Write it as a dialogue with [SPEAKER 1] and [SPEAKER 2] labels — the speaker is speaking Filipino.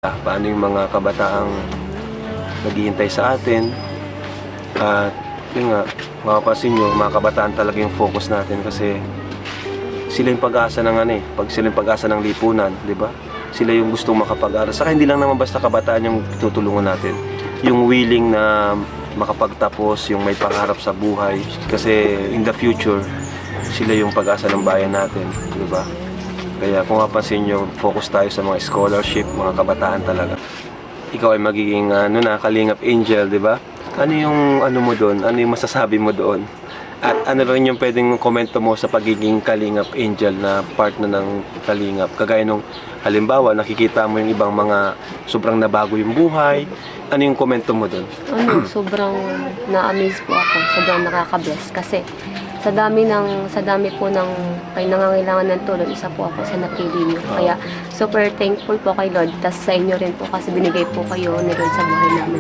[SPEAKER 1] Paano yung mga kabataang naghihintay sa atin. At yun nga, mapapansin nyo, mga kabataan talaga yung focus natin kasi sila yung pag-asa ng sila yung pag-asa ng lipunan, di ba? Sila yung gustong makapag-aral. Saka hindi lang naman basta kabataan yung tutulungan natin. Yung willing na makapagtapos, yung may pangarap sa buhay. Kasi in the future, sila yung pag-asa ng bayan natin, di ba? Kaya kung mapansin nyo, focus tayo sa mga scholarship, mga kabataan talaga. Ikaw ay magiging Kalingap Angel, di ba? Ano yung mo doon? Ano yung masasabi mo doon? At ano rin yung pwedeng komento mo sa pagiging Kalingap Angel na part na ng Kalingap? Kagaya nung halimbawa, nakikita mo yung ibang mga sobrang nabago yung buhay. Ano yung komento mo doon?
[SPEAKER 2] Sobrang na-amaze po ako. Sobrang nakaka-bless kasi sa dami po ng kay nangangailangan ng tulong, isa po ako sa napili niyo. Kaya super thankful po kay Lord. Tas sa inyo rin po kasi binigay po kayo ni Lord sa buhay namin.